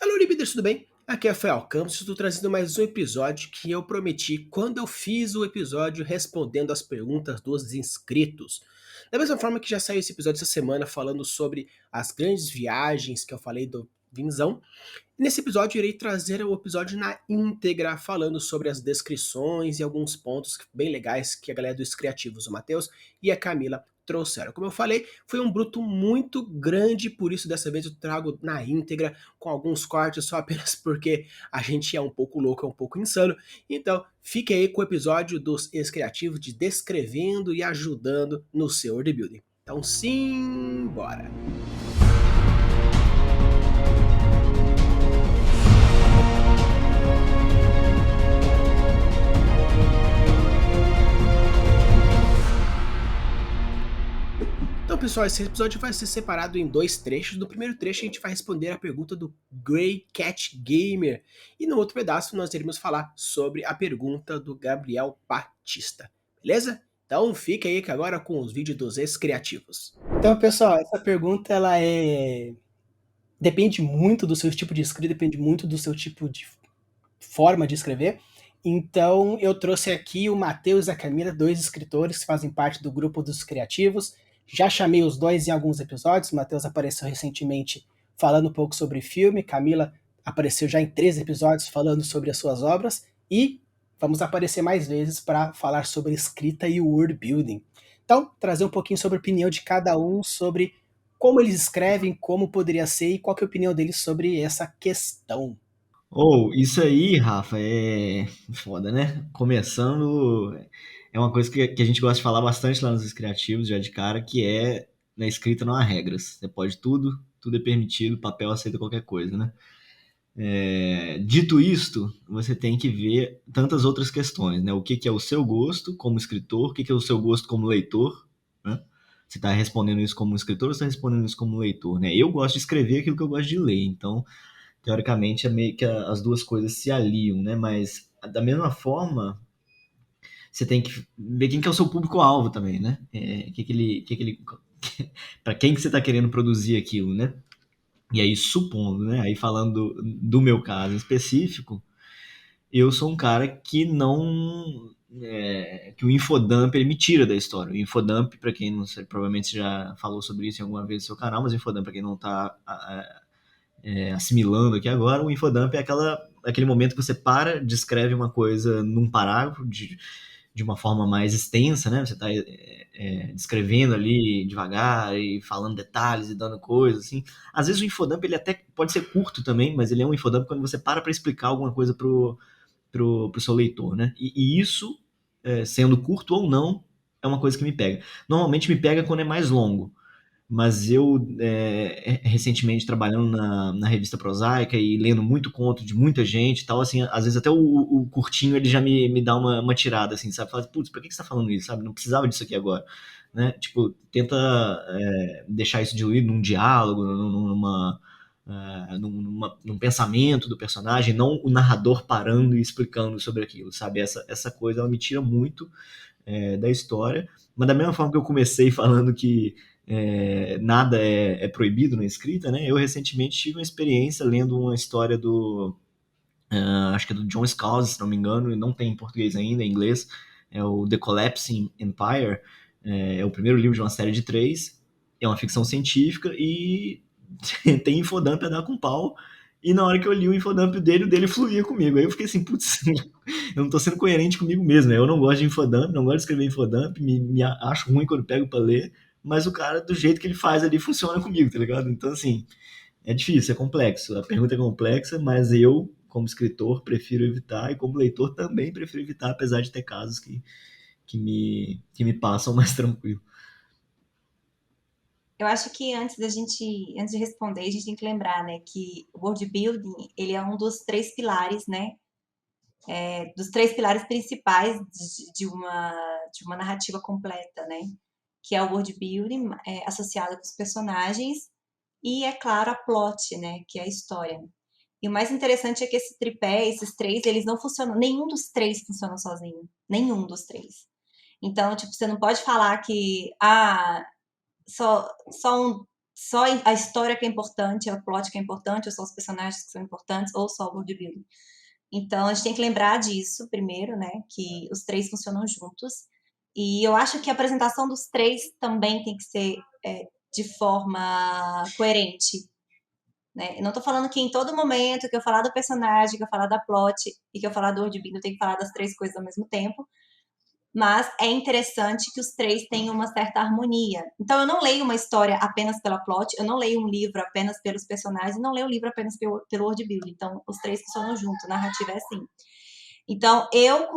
Alô, Libiders, tudo bem? Aqui é Rafael Campos, estou trazendo mais um episódio que eu prometi quando eu fiz o episódio respondendo as perguntas dos inscritos. Da mesma forma que já saiu esse episódio essa semana falando sobre as grandes viagens que eu falei do Vinzão, nesse episódio, eu irei trazer o episódio na íntegra, falando sobre as descrições e alguns pontos bem legais que a galera dos criativos, o Matheus e a Camila, trouxeram. Como eu falei, foi um bruto muito grande, por isso dessa vez eu trago na íntegra, com alguns cortes só apenas porque a gente é um pouco louco, é um pouco insano. Então, fique aí com o episódio dos ex-criativos de descrevendo e ajudando no seu world building. Então, sim, bora! Então, pessoal, esse episódio vai ser separado em dois trechos. No primeiro trecho, a gente vai responder a pergunta do Grey Cat Gamer. E no outro pedaço, nós iremos falar sobre a pergunta do Gabriel Batista. Beleza? Então, fica aí que agora com os vídeos dos ex-criativos. Então, pessoal, essa pergunta depende muito do seu tipo de escrita, depende muito do seu tipo de forma de escrever. Então, eu trouxe aqui o Matheus e a Camila, dois escritores que fazem parte do grupo dos criativos. Já chamei os dois em alguns episódios. O Matheus apareceu recentemente falando um pouco sobre filme. Camila apareceu já em 3 episódios falando sobre as suas obras. E vamos aparecer mais vezes para falar sobre escrita e world building. Então, trazer um pouquinho sobre a opinião de cada um, sobre como eles escrevem, como poderia ser e qual que é a opinião deles sobre essa questão. Isso aí, Rafa, é foda, né? Começando, é uma coisa que a gente gosta de falar bastante lá nos criativos, já de cara, que é na escrita não há regras. Você pode tudo, tudo é permitido, o papel aceita qualquer coisa, né? Dito isto, você tem que ver tantas outras questões, né? O que que é o seu gosto como escritor, o que que é o seu gosto como leitor, né? Você está respondendo isso como escritor ou você está respondendo isso como leitor, né? Eu gosto de escrever aquilo que eu gosto de ler, então teoricamente é meio que as duas coisas se aliam, né? Mas da mesma forma, você tem que ver quem que é o seu público-alvo também, né? Para quem que você está querendo produzir aquilo, né? E aí, supondo, né? Aí falando do meu caso específico, eu sou um cara que não. Que o infodump ele me tira da história. O infodump, para quem não sei, provavelmente você já falou sobre isso em alguma vez no seu canal, mas o infodump, para quem não está assimilando aqui agora, o infodump é aquele momento que você para, descreve uma coisa num parágrafo de uma forma mais extensa, né? Você está descrevendo ali devagar e falando detalhes e dando coisas, assim. Às vezes o infodump ele até pode ser curto também, mas ele é um infodump quando você para explicar alguma coisa pro seu leitor, né? E isso, sendo curto ou não, é uma coisa que me pega. Normalmente me pega quando é mais longo, mas eu, recentemente, trabalhando na revista Prosaica e lendo muito conto de muita gente e tal, assim, às vezes até o curtinho ele já me dá uma tirada, assim, sabe? Fala, putz, por que você tá falando isso, sabe? Não precisava disso aqui agora, né? Tipo, tenta deixar isso diluído num diálogo, num pensamento do personagem, não o narrador parando e explicando sobre aquilo, sabe? Essa coisa, ela me tira muito da história, mas da mesma forma que eu comecei falando que nada é proibido na escrita, né? Eu recentemente tive uma experiência lendo uma história acho que é do John Scalzi, se não me engano, e não tem em português ainda, em inglês, é o The Collapsing Empire, é o primeiro livro de uma série de 3, é uma ficção científica e tem infodump a dar com pau, e na hora que eu li o dele fluía comigo. Aí eu fiquei assim, putz, eu não tô sendo coerente comigo mesmo, né? Eu não gosto de infodump, não gosto de escrever infodump, me acho ruim quando pego pra ler, mas o cara, do jeito que ele faz ali, funciona comigo, tá ligado? Então, assim, é difícil, é complexo. A pergunta é complexa, mas eu, como escritor, prefiro evitar, e como leitor também prefiro evitar, apesar de ter casos que me passam mais tranquilo. Eu acho que antes de responder, a gente tem que lembrar, né, que o world building, ele é um dos três pilares, né, dos três pilares principais de uma narrativa completa, né, que é o world building, associado com os personagens e, é claro, a plot, né, que é a história. E o mais interessante é que esse tripé, esses três, eles não funcionam, nenhum dos três funciona sozinho, nenhum dos três. Então, tipo, você não pode falar que, só um. só a história que é importante, é o plot que é importante, ou só os personagens que são importantes, ou só o world building. Então, a gente tem que lembrar disso primeiro, né? Que os três funcionam juntos. E eu acho que a apresentação dos três também tem que ser de forma coerente, né? Eu não tô falando que em todo momento que eu falar do personagem, que eu falar da plot e que eu falar do world building, eu tenho que falar das três coisas ao mesmo tempo. Mas é interessante que os três tenham uma certa harmonia. Então, eu não leio uma história apenas pela plot, eu não leio um livro apenas pelos personagens, não leio um livro apenas pelo world building. Então, os três funcionam junto, a narrativa é assim. Então, eu,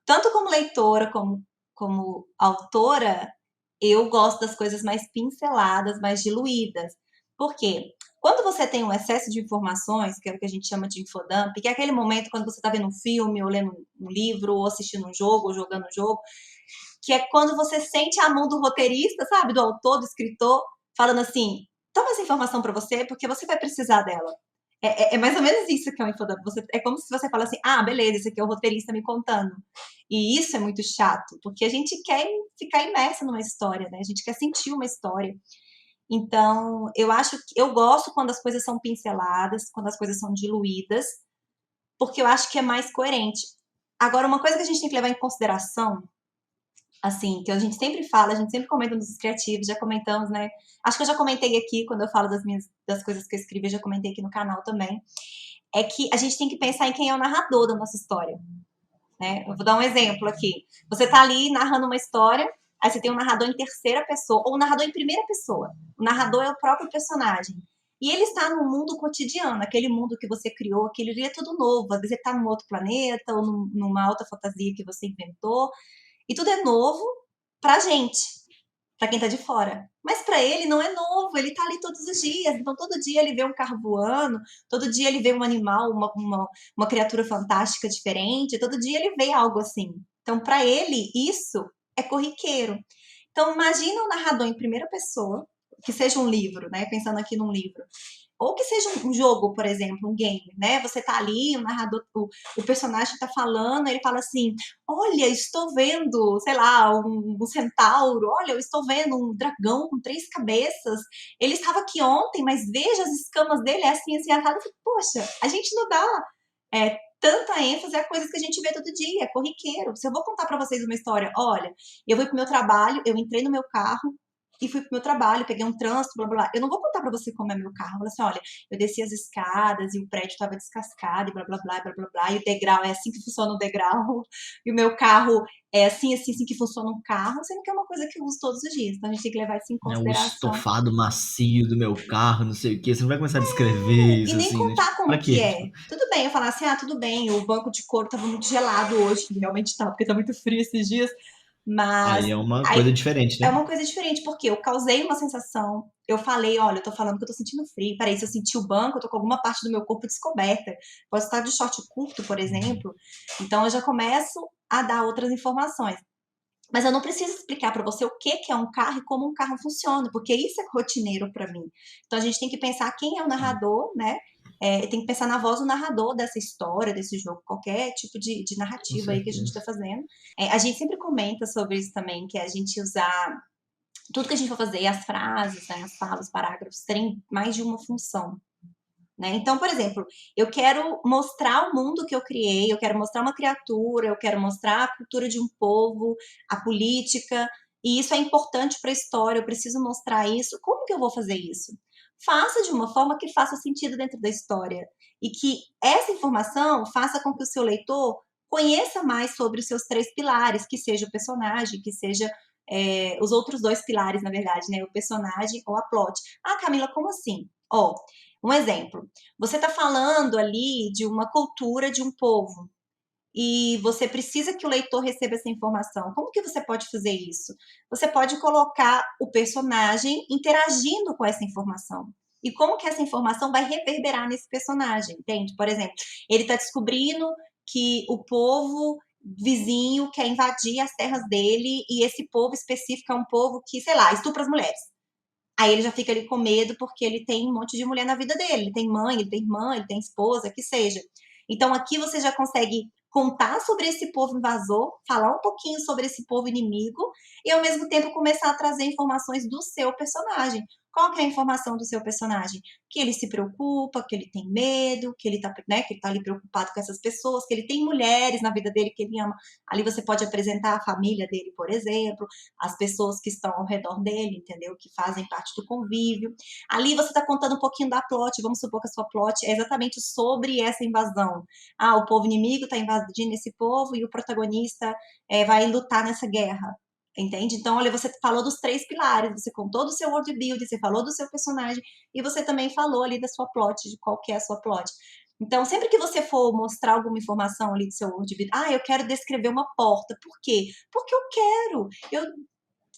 tanto como leitora, como autora, eu gosto das coisas mais pinceladas, mais diluídas. Por quê? Quando você tem um excesso de informações, que é o que a gente chama de infodump, que é aquele momento quando você está vendo um filme, ou lendo um livro, ou assistindo um jogo, ou jogando um jogo, que é quando você sente a mão do roteirista, sabe, do autor, do escritor, falando assim, toma essa informação para você, porque você vai precisar dela. É mais ou menos isso que é o infodump. É como se você fala assim, ah, beleza, esse aqui é o roteirista me contando. E isso é muito chato, porque a gente quer ficar imersa numa história, né? A gente quer sentir uma história. Então, eu gosto quando as coisas são pinceladas, quando as coisas são diluídas, porque eu acho que é mais coerente. Agora, uma coisa que a gente tem que levar em consideração, assim, que a gente sempre fala, a gente sempre comenta nos criativos, já comentamos, né? Acho que eu já comentei aqui, quando eu falo das coisas que eu escrevo, eu já comentei aqui no canal também, é que a gente tem que pensar em quem é o narrador da nossa história, né? Eu vou dar um exemplo aqui. Você tá ali narrando uma história, aí você tem um narrador em terceira pessoa, ou um narrador em primeira pessoa. O narrador é o próprio personagem. E ele está no mundo cotidiano, aquele mundo que você criou, aquele dia é tudo novo. Às vezes ele está num outro planeta, ou numa alta fantasia que você inventou. E tudo é novo pra gente, pra quem tá de fora. Mas pra ele não é novo, ele tá ali todos os dias. Então todo dia ele vê um carro voando, todo dia ele vê um animal, uma criatura fantástica diferente, todo dia ele vê algo assim. Então pra ele isso é corriqueiro. Então imagina um narrador em primeira pessoa, que seja um livro, né? Pensando aqui num livro. Ou que seja um jogo, por exemplo, um game, né? Você tá ali, o narrador, o personagem tá falando, ele fala assim: olha, estou vendo, sei lá, um centauro, olha, eu estou vendo um dragão com 3 cabeças. Ele estava aqui ontem, mas veja as escamas dele, é assim, assim, assado. Poxa, a gente não dá tanta ênfase a coisas que a gente vê todo dia, é corriqueiro. Se eu vou contar para vocês uma história, olha, eu fui pro meu trabalho, eu entrei no meu carro, e fui pro meu trabalho, peguei um trânsito, blá blá blá. Eu não vou contar pra você como é meu carro. Eu vou assim, olha, eu desci as escadas e o prédio tava descascado e blá blá blá blá blá blá. E o degrau é assim que funciona o degrau. E o meu carro é assim, assim, assim que funciona um carro, sendo que é uma coisa que eu uso todos os dias. Então a gente tem que levar isso em É o consideração. estofado macio do meu carro, não sei o quê. Você não vai começar a descrever E isso nem assim, né? contar Tipo, como pra que quê? é. Tudo bem, eu falar assim, ah, tudo bem, o banco de couro tava muito gelado hoje, que realmente tá, porque tá muito frio esses dias. Mas Aí é uma aí coisa diferente, é né? uma coisa diferente, porque eu causei uma sensação. Eu falei, olha, eu tô falando que eu tô sentindo frio. Peraí, se eu sentir o banco, eu tô com alguma parte do meu corpo descoberta. Posso estar de short curto, por exemplo. Então eu já começo a dar outras informações. Mas eu não preciso explicar para você o que é um carro e como um carro funciona, porque isso é rotineiro para mim. Então a gente tem que pensar quem é o narrador, né? Tem que pensar na voz do narrador dessa história, desse jogo, qualquer tipo de Com narrativa aí que a gente está certeza. fazendo. A gente sempre comenta sobre isso também, que é a gente usar tudo que a gente for fazer, as frases, né, as falas, os parágrafos, terem mais de uma função. Né? Então, por exemplo, eu quero mostrar o mundo que eu criei, eu quero mostrar uma criatura, eu quero mostrar a cultura de um povo, a política, e isso é importante para a história, eu preciso mostrar isso. Como que eu vou fazer isso? Faça de uma forma que faça sentido dentro da história e que essa informação faça com que o seu leitor conheça mais sobre os seus 3 pilares, que seja o personagem, que seja os outros 2 pilares, na verdade, né? O personagem ou a plot. Ah, Camila, como assim? Ó, um exemplo. Você está falando ali de uma cultura de um povo e você precisa que o leitor receba essa informação. Como que você pode fazer isso? Você pode colocar o personagem interagindo com essa informação. E como que essa informação vai reverberar nesse personagem, entende? Por exemplo, ele está descobrindo que o povo vizinho quer invadir as terras dele e esse povo específico é um povo que, sei lá, estupra as mulheres. Aí ele já fica ali com medo porque ele tem um monte de mulher na vida dele. Ele tem mãe, ele tem irmã, ele tem esposa, que seja. Então aqui você já consegue contar sobre esse povo invasor, falar um pouquinho sobre esse povo inimigo e ao mesmo tempo começar a trazer informações do seu personagem. Qual que é a informação do seu personagem? Que ele se preocupa, que ele tem medo, que ele tá, né, que ele tá ali preocupado com essas pessoas, que ele tem mulheres na vida dele que ele ama. Ali você pode apresentar a família dele, por exemplo, as pessoas que estão ao redor dele, entendeu? Que fazem parte do convívio. Ali você está contando um pouquinho da plot, vamos supor que a sua plot é exatamente sobre essa invasão. Ah, o povo inimigo está invadindo esse povo e o protagonista vai lutar nessa guerra. Entende? Então, olha, você falou dos 3 pilares, você contou do seu world building, você falou do seu personagem e você também falou ali da sua plot, de qual que é a sua plot. Então, sempre que você for mostrar alguma informação ali do seu world building, eu quero descrever uma porta. Por quê? Porque eu quero. Eu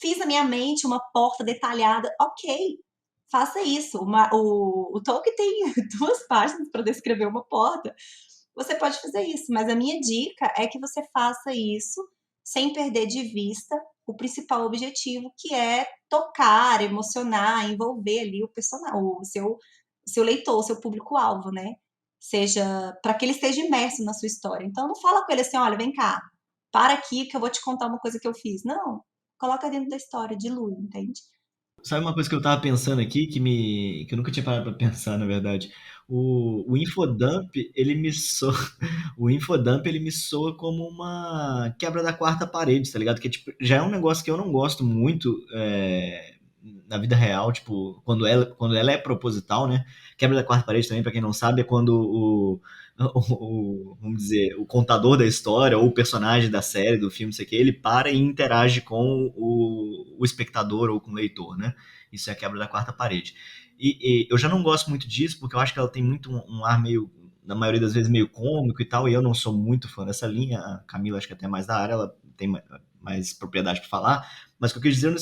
fiz na minha mente uma porta detalhada. Ok, faça isso. O Tolkien tem 2 páginas para descrever uma porta. Você pode fazer isso, mas a minha dica é que você faça isso sem perder de vista o principal objetivo, que é tocar, emocionar, envolver ali o personagem, o seu leitor, o seu público-alvo, né? Seja para que ele esteja imerso na sua história. Então não fala com ele assim, olha, vem cá, para aqui que eu vou te contar uma coisa que eu fiz. Não, coloca dentro da história, dilui, entende? Sabe uma coisa que eu tava pensando aqui, que eu nunca tinha parado pra pensar, na verdade? O Infodump, ele me soa, o Infodump, ele me soa como uma quebra da quarta parede, tá ligado? Que tipo, já é um negócio que eu não gosto muito na vida real, tipo, quando ela é proposital, né? Quebra da quarta parede também, pra quem não sabe, é quando vamos dizer, o contador da história ou o personagem da série, do filme, não sei o que, ele para e interage com o espectador ou com o leitor, né? Isso é a quebra da quarta parede. E eu já não gosto muito disso, porque eu acho que ela tem muito um ar meio, na maioria das vezes, meio cômico e tal, e eu não sou muito fã dessa linha. A Camila, acho que até mais da área, ela tem mais propriedade para falar, mas o que eu quis dizer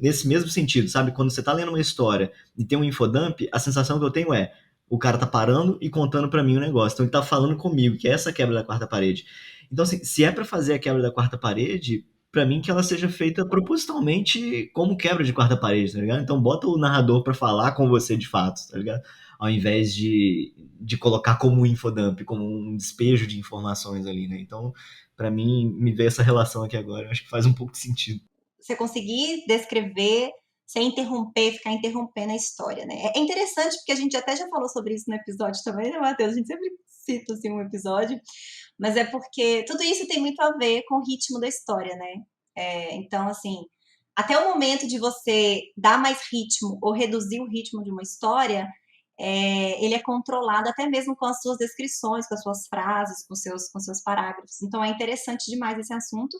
nesse mesmo sentido, sabe? Quando você tá lendo uma história e tem um infodump, a sensação que eu tenho é o cara tá parando e contando para mim o negócio. Então ele tá falando comigo, que é essa quebra da quarta parede. Então, assim, se é para fazer a quebra da quarta parede, para mim que ela seja feita propositalmente como quebra de quarta parede, tá ligado? Então bota o narrador para falar com você de fato, tá ligado? Ao invés de colocar como um infodump, como um despejo de informações ali, né? Então, para mim, me ver essa relação aqui agora, eu acho que faz um pouco de sentido. Você conseguir descrever sem interromper, ficar interrompendo a história, né? É interessante porque a gente até já falou sobre isso no episódio também, né, Matheus? A gente sempre cita assim, um episódio, mas é porque tudo isso tem muito a ver com o ritmo da história, né? Então, assim, até o momento de você dar mais ritmo ou reduzir o ritmo de uma história, ele é controlado até mesmo com as suas descrições, com as suas frases, com seus parágrafos. Então, é interessante demais esse assunto.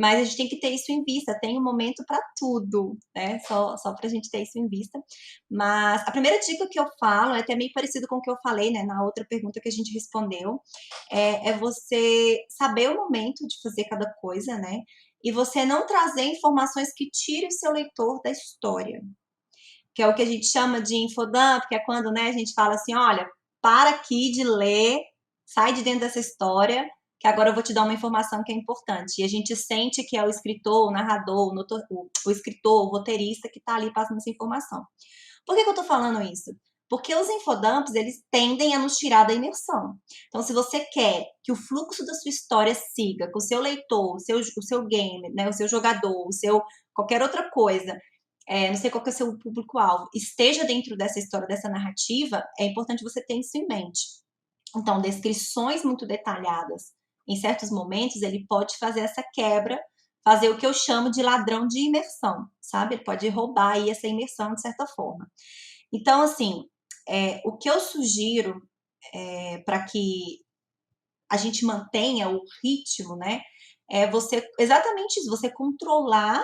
Mas a gente tem que ter isso em vista, tem um momento para tudo, né? Só para a gente ter isso em vista. Mas a primeira dica que eu falo é até meio parecido com o que eu falei, né? Na outra pergunta que a gente respondeu, é você saber o momento de fazer cada coisa, né? E você não trazer informações que tirem o seu leitor da história, que é o que a gente chama de infodump, que é quando, né, a gente fala assim, olha, para aqui de ler, sai de dentro dessa história, que agora eu vou te dar uma informação que é importante. E a gente sente que é o escritor, o narrador, o escritor, o roteirista que está ali passando essa informação. Por que eu estou falando isso? Porque os infodumps, eles tendem a nos tirar da imersão. Então, se você quer que o fluxo da sua história siga, que o seu leitor, o seu game, né, o seu jogador, qualquer outra coisa, não sei qual que é o seu público-alvo, esteja dentro dessa história, dessa narrativa, é importante você ter isso em mente. Então, descrições muito detalhadas, em certos momentos, ele pode fazer essa quebra, fazer o que eu chamo de ladrão de imersão, sabe? Ele pode roubar aí essa imersão de certa forma. Então, assim, o que eu sugiro para que a gente mantenha o ritmo, né? É você, exatamente isso, você controlar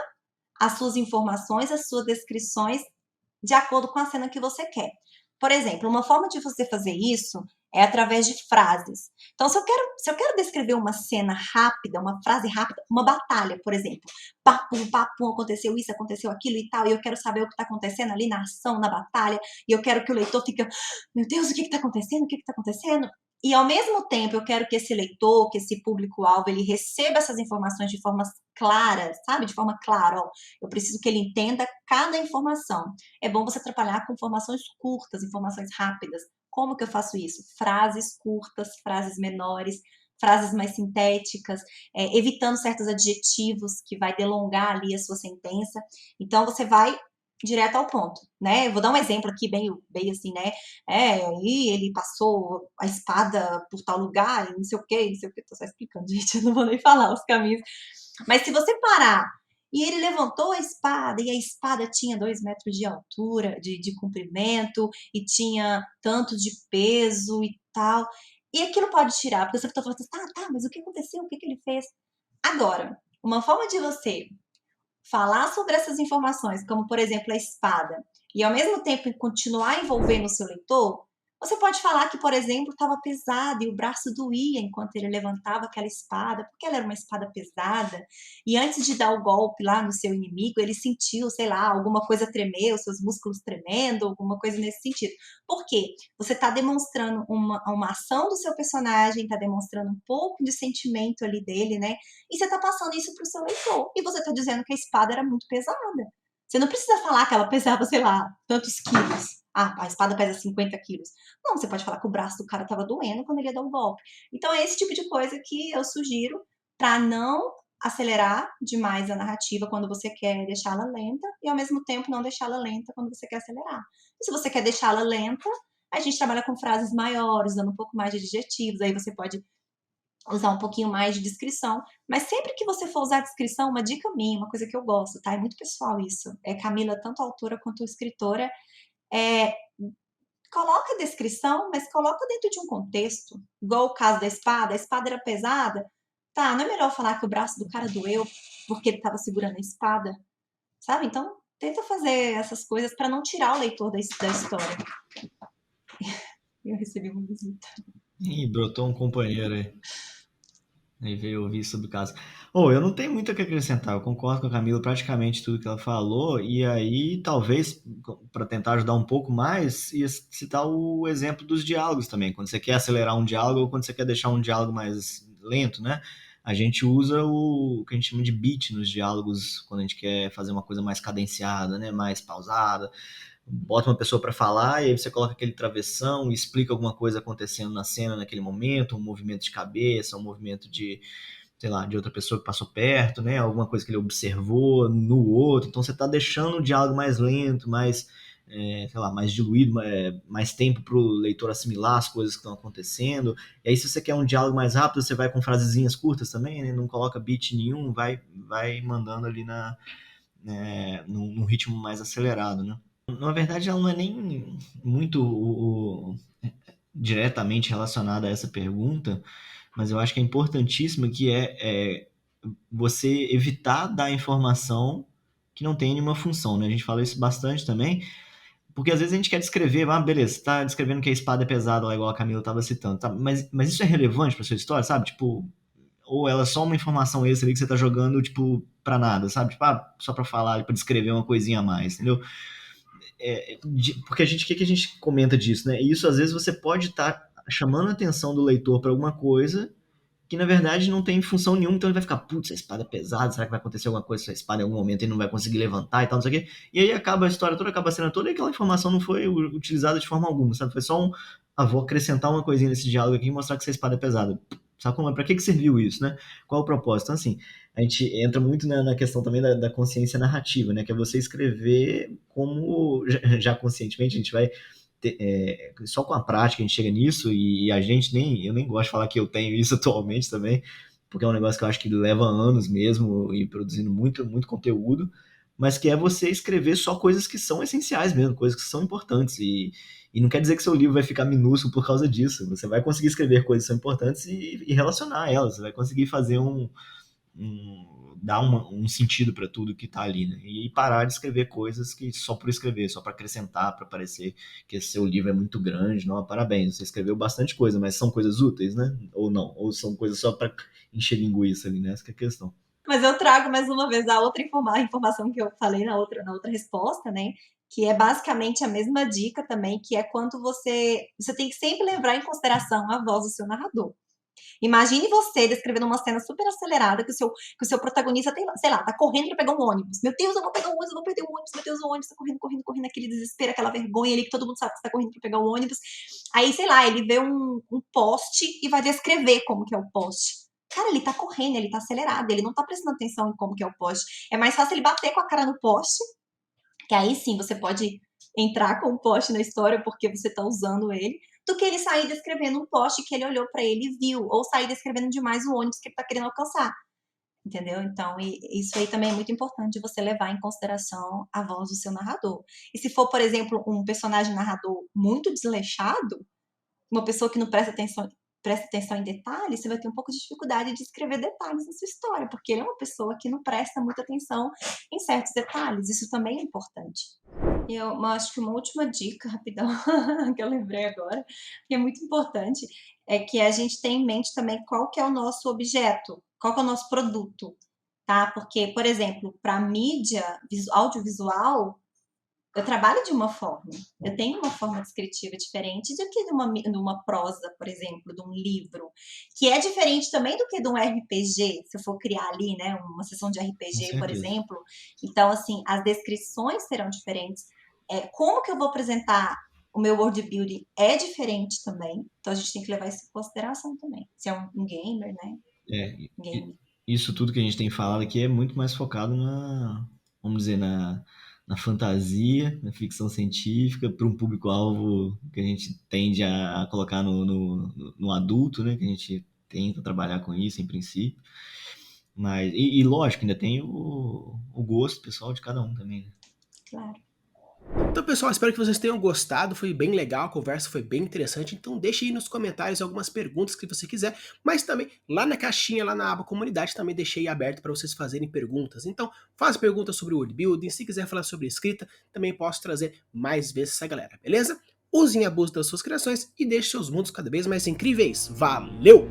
as suas informações, as suas descrições de acordo com a cena que você quer. Por exemplo, uma forma de você fazer isso é através de frases. Então, se eu quero descrever uma cena rápida, uma frase rápida, uma batalha, por exemplo, papum, papum, aconteceu isso, aconteceu aquilo e tal, e eu quero saber o que está acontecendo ali na ação, na batalha, e eu quero que o leitor fique, meu Deus, o que está acontecendo? O que está acontecendo? E ao mesmo tempo eu quero que esse leitor, que esse público-alvo, ele receba essas informações de forma clara, sabe? De forma clara, ó, eu preciso que ele entenda cada informação. É bom você trabalhar com informações curtas, informações rápidas. Como que eu faço isso? Frases curtas, frases menores, frases mais sintéticas, evitando certos adjetivos que vai delongar ali a sua sentença. Então, você vai direto ao ponto, né? Eu vou dar um exemplo aqui bem assim, né? Aí ele passou a espada por tal lugar, e não sei o quê, não sei o que, tô só explicando, gente, eu não vou nem falar os caminhos. Mas se você parar e ele levantou a espada, e a espada tinha 2 metros de altura, de comprimento, e tinha tanto de peso e tal, e aquilo pode tirar, porque você tá falando assim, tá, mas o que aconteceu? O que que ele fez? Agora, uma forma de você falar sobre essas informações, como por exemplo a espada, e ao mesmo tempo continuar envolvendo o seu leitor, você pode falar que, por exemplo, estava pesado e o braço doía enquanto ele levantava aquela espada, porque ela era uma espada pesada, e antes de dar o golpe lá no seu inimigo, ele sentiu, sei lá, alguma coisa tremer, os seus músculos tremendo, alguma coisa nesse sentido. Por quê? Você está demonstrando uma ação do seu personagem, está demonstrando um pouco de sentimento ali dele, né? E você está passando isso para o seu leitor. E você está dizendo que a espada era muito pesada. Você não precisa falar que ela pesava, sei lá, tantos quilos. Ah, a espada pesa 50 quilos. Não, você pode falar que o braço do cara estava doendo quando ele ia dar um golpe. Então é esse tipo de coisa que eu sugiro para não acelerar demais a narrativa quando você quer deixá-la lenta e ao mesmo tempo não deixá-la lenta quando você quer acelerar. E se você quer deixá-la lenta, a gente trabalha com frases maiores, dando um pouco mais de adjetivos, aí você pode usar um pouquinho mais de descrição, mas sempre que você for usar descrição, uma dica minha, uma coisa que eu gosto, tá? É muito pessoal isso. Camila, tanto autora quanto escritora, é, coloca a descrição, mas coloca dentro de um contexto. Igual o caso da espada, a espada era pesada. Tá, não é melhor falar que o braço do cara doeu porque ele estava segurando a espada, sabe? Então, tenta fazer essas coisas para não tirar o leitor da história. Eu recebi uma visita. Ih, brotou um companheiro aí. Aí veio ouvir sobre o caso. Eu não tenho muito o que acrescentar. Eu concordo com a Camila praticamente tudo que ela falou. E aí, talvez, para tentar ajudar um pouco mais, ia citar o exemplo dos diálogos também. Quando você quer acelerar um diálogo ou quando você quer deixar um diálogo mais lento, né? A gente usa o que a gente chama de beat nos diálogos quando a gente quer fazer uma coisa mais cadenciada, né? Mais pausada. Bota uma pessoa para falar e aí você coloca aquele travessão e explica alguma coisa acontecendo na cena naquele momento, um movimento de cabeça, um movimento de, sei lá, de outra pessoa que passou perto, né? Alguma coisa que ele observou no outro. Então você está deixando o diálogo mais lento, mais, sei lá, mais diluído, mais tempo para o leitor assimilar as coisas que estão acontecendo. E aí se você quer um diálogo mais rápido, você vai com frasezinhas curtas também, né? Não coloca beat nenhum, vai mandando ali num ritmo mais acelerado, né? Na verdade, ela não é nem muito diretamente relacionada a essa pergunta, mas eu acho que é importantíssima que é você evitar dar informação que não tem nenhuma função, né? A gente fala isso bastante também, porque às vezes a gente quer descrever, beleza, você tá descrevendo que a espada é pesada, lá igual a Camila estava citando, tá? Mas isso é relevante para sua história, sabe? Tipo, ou ela é só uma informação extra ali que você tá jogando, tipo, pra nada, sabe? Tipo, só pra falar, pra descrever uma coisinha a mais, entendeu? Porque o que a gente comenta disso, né? Isso às vezes você pode estar chamando a atenção do leitor para alguma coisa que na verdade não tem função nenhuma, então ele vai ficar, putz, a espada é pesada, será que vai acontecer alguma coisa com essa espada em algum momento e não vai conseguir levantar e tal, não sei o quê. E aí acaba a história toda, acaba a cena toda e aquela informação não foi utilizada de forma alguma, sabe? Foi só vou acrescentar uma coisinha nesse diálogo aqui e mostrar que essa espada é pesada. Sabe como é? Pra que serviu isso, né? Qual o propósito? Então, assim, a gente entra muito na questão também da consciência narrativa, né? Que é você escrever como, já conscientemente, a gente vai só com a prática a gente chega nisso e a gente eu nem gosto de falar que eu tenho isso atualmente também, porque é um negócio que eu acho que leva anos mesmo e produzindo muito, muito conteúdo, mas que é você escrever só coisas que são essenciais mesmo, coisas que são importantes e não quer dizer que seu livro vai ficar minúsculo por causa disso, você vai conseguir escrever coisas que são importantes e relacionar elas, você vai conseguir fazer dar um sentido para tudo que está ali, né? E parar de escrever coisas que só por escrever, só para acrescentar, para parecer que esse seu livro é muito grande. Não, parabéns, você escreveu bastante coisa, mas são coisas úteis, né? Ou não? Ou são coisas só para encher linguiça ali, né? Essa que é a questão. Mas eu trago mais uma vez a outra informação que eu falei na outra resposta, né? Que é basicamente a mesma dica também, que é quando você tem que sempre levar em consideração a voz do seu narrador. Imagine você descrevendo uma cena super acelerada que o seu protagonista tem, sei lá, tá correndo pra pegar um ônibus. Meu Deus, eu vou pegar um ônibus, eu vou perder o ônibus, meu Deus, o ônibus tá correndo, correndo, correndo, aquele desespero, aquela vergonha ali que todo mundo sabe que você tá correndo pra pegar o ônibus. Aí, sei lá, ele vê um poste e vai descrever como que é o poste. Cara, ele tá correndo, ele tá acelerado, ele não tá prestando atenção em como que é o poste. É mais fácil ele bater com a cara no poste que aí sim você pode entrar com um post na história porque você está usando ele, do que ele sair descrevendo um post que ele olhou para ele e viu, ou sair descrevendo demais o ônibus que ele está querendo alcançar. Entendeu? Então, isso aí também é muito importante de você levar em consideração a voz do seu narrador. E se for, por exemplo, um personagem narrador muito desleixado, uma pessoa que não presta atenção em detalhes, você vai ter um pouco de dificuldade de escrever detalhes na sua história, porque ele é uma pessoa que não presta muita atenção em certos detalhes. Isso também é importante. E eu acho que uma última dica, rapidão, que eu lembrei agora, que é muito importante, é que a gente tenha em mente também qual que é o nosso objeto, qual que é o nosso produto, tá? Porque, por exemplo, para mídia audiovisual, eu trabalho de uma forma, eu tenho uma forma descritiva diferente do que de uma prosa, por exemplo, de um livro, que é diferente também do que de um RPG, se eu for criar ali, né, uma sessão de Com RPG, por certeza. exemplo. Então, assim, as descrições serão diferentes. Como que eu vou apresentar o meu world building é diferente também, então a gente tem que levar isso em consideração também. Se é um gamer, né, É, game. isso tudo que a gente tem falado aqui é muito mais focado na, vamos dizer, na fantasia, na ficção científica, para um público-alvo que a gente tende a colocar no adulto, né? Que a gente tenta trabalhar com isso, em princípio. Mas, e lógico, ainda tem o gosto pessoal de cada um também, né? Claro. Então, pessoal, espero que vocês tenham gostado. Foi bem legal, a conversa foi bem interessante. Então, deixe aí nos comentários algumas perguntas que você quiser. Mas também, lá na caixinha, lá na aba comunidade, também deixei aberto para vocês fazerem perguntas. Então, faça perguntas sobre o world building. Se quiser falar sobre escrita, também posso trazer mais vezes essa galera, beleza? Usem a busca das suas criações e deixem seus mundos cada vez mais incríveis. Valeu!